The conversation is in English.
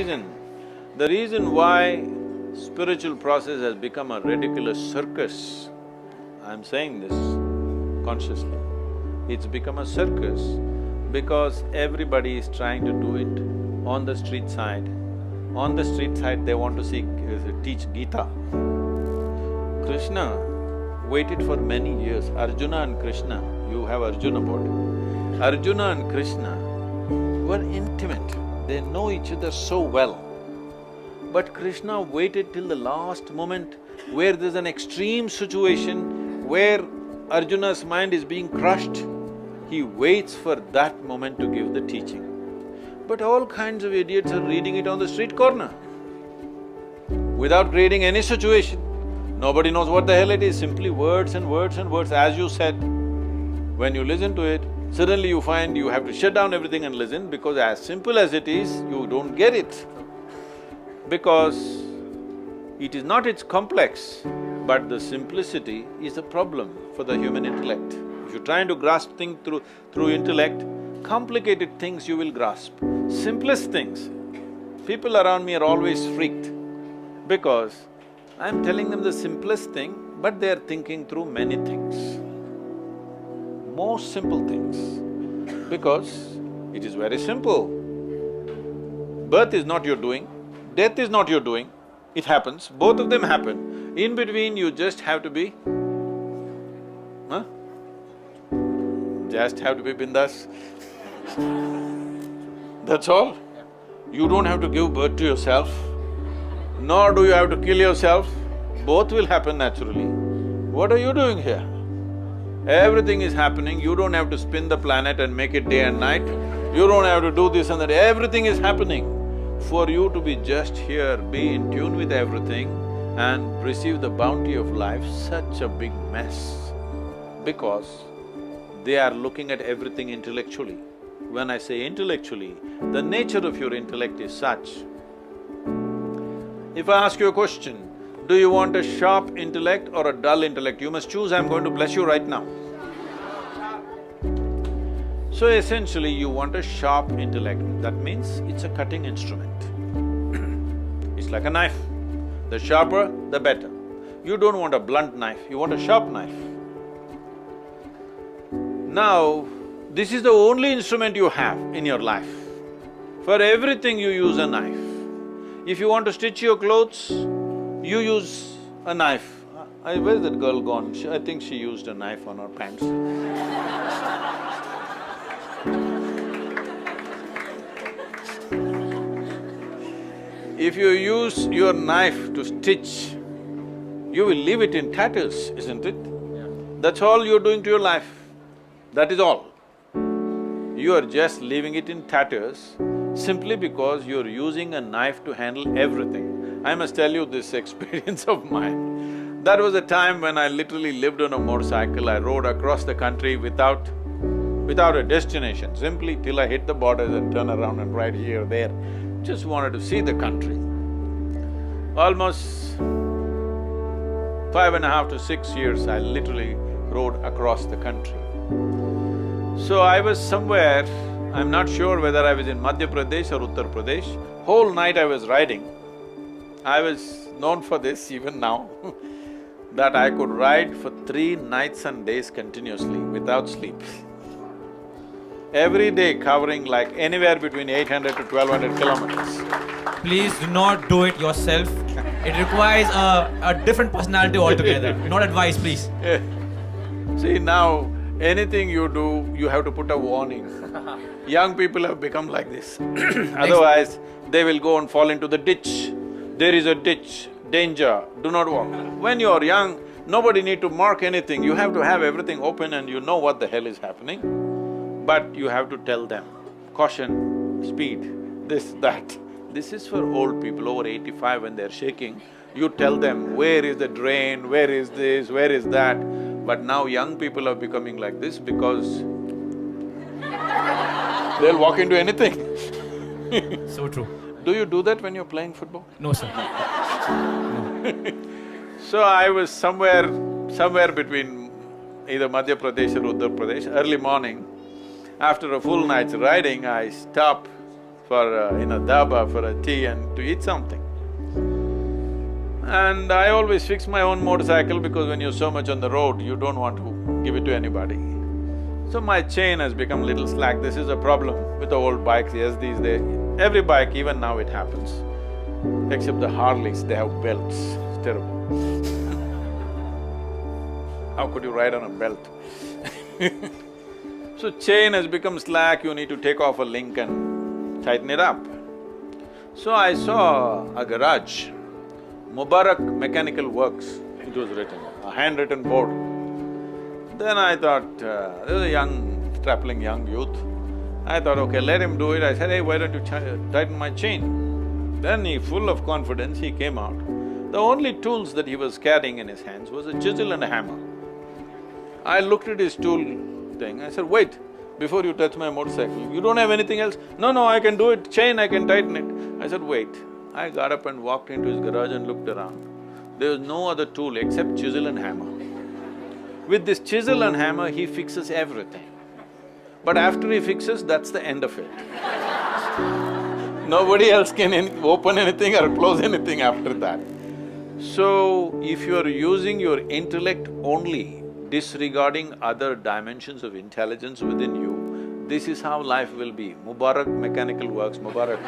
the reason why spiritual process has become a ridiculous circus, I'm saying this consciously, it's become a circus because everybody is trying to do it on the street side. On the street side, they want to teach Gita. Krishna waited for many years. Arjuna and Krishna, you have Arjuna board. Arjuna and Krishna were intimate, they know each other so well. But Krishna waited till the last moment where there's an extreme situation where Arjuna's mind is being crushed. He waits for that moment to give the teaching. But all kinds of idiots are reading it on the street corner without creating any situation. Nobody knows what the hell it is, simply words and words and words. As you said, when you listen to it, suddenly you find you have to shut down everything and listen because as simple as it is, you don't get it. Because it is not its complex, but the simplicity is a problem for the human intellect. If you're trying to grasp things through intellect, complicated things you will grasp. Simplest things, people around me are always freaked because I'm telling them the simplest thing, but they are thinking through many things. Most simple things, because it is very simple. Birth is not your doing, death is not your doing, it happens, both of them happen. In between, you just have to be… Just have to be bindas. That's all. You don't have to give birth to yourself, nor do you have to kill yourself, both will happen naturally. What are you doing here? Everything is happening, you don't have to spin the planet and make it day and night, you don't have to do this and that, everything is happening. For you to be just here, be in tune with everything and receive the bounty of life, such a big mess. Because they are looking at everything intellectually. When I say intellectually, the nature of your intellect is such. If I ask you a question, do you want a sharp intellect or a dull intellect? You must choose, I'm going to bless you right now. So essentially, you want a sharp intellect, that means it's a cutting instrument. It's like a knife. The sharper, the better. You don't want a blunt knife, you want a sharp knife. Now, this is the only instrument you have in your life. For everything you use a knife. If you want to stitch your clothes, you use a knife. Where's that girl gone? I think she used a knife on her pants. If you use your knife to stitch, you will leave it in tatters, isn't it? Yeah. That's all you're doing to your life. That is all. You are just leaving it in tatters simply because you're using a knife to handle everything. I must tell you this experience of mine. That was a time when I literally lived on a motorcycle, I rode across the country without a destination, simply till I hit the borders and turn around and ride here, there. Just wanted to see the country. Almost 5.5 to 6 years, I literally rode across the country. So I was somewhere, I'm not sure whether I was in Madhya Pradesh or Uttar Pradesh, whole night I was riding. I was known for this even now, that I could ride for 3 nights and days continuously without sleep. Every day covering like anywhere between 800 to 1200 kilometers. Please do not do it yourself. It requires a different personality altogether. Not advice, please. See, now, anything you do, you have to put a warning. Young people have become like this. Otherwise, they will go and fall into the ditch. There is a ditch, danger, do not walk. When you are young, nobody need to mark anything, you have to have everything open and you know what the hell is happening. But you have to tell them, caution, speed, this, that. This is for old people over 85 when they're shaking. You tell them, where is the drain, where is this, where is that. But now young people are becoming like this because they'll walk into anything. So true. Do you do that when you're playing football? No, sir. So I was somewhere between either Madhya Pradesh or Uttar Pradesh, early morning. After a full night's riding, I stop for in a dhaba for a tea and to eat something. And I always fix my own motorcycle because when you're so much on the road, you don't want to give it to anybody. So my chain has become little slack. This is a problem with the old bikes, yes, these days. Every bike, even now it happens. Except the Harleys, they have belts, it's terrible. How could you ride on a belt? So chain has become slack, you need to take off a link and tighten it up. So I saw a garage, Mubarak Mechanical Works, it was written, a handwritten board. Then I thought, there was a strapping young youth. I thought, okay, let him do it. I said, hey, why don't you tighten my chain? Then he, full of confidence, he came out. The only tools that he was carrying in his hands was a chisel and a hammer. I looked at his tool thing, I said, wait, before you touch my motorcycle, you don't have anything else? No, I can do it, chain, I can tighten it. I said, wait. I got up and walked into his garage and looked around. There was no other tool except chisel and hammer. With this chisel and hammer, he fixes everything. But after he fixes, that's the end of it. Nobody else can open anything or close anything after that. So, if you're using your intellect only, disregarding other dimensions of intelligence within you, this is how life will be. Mubarak Mechanical Works, Mubarak.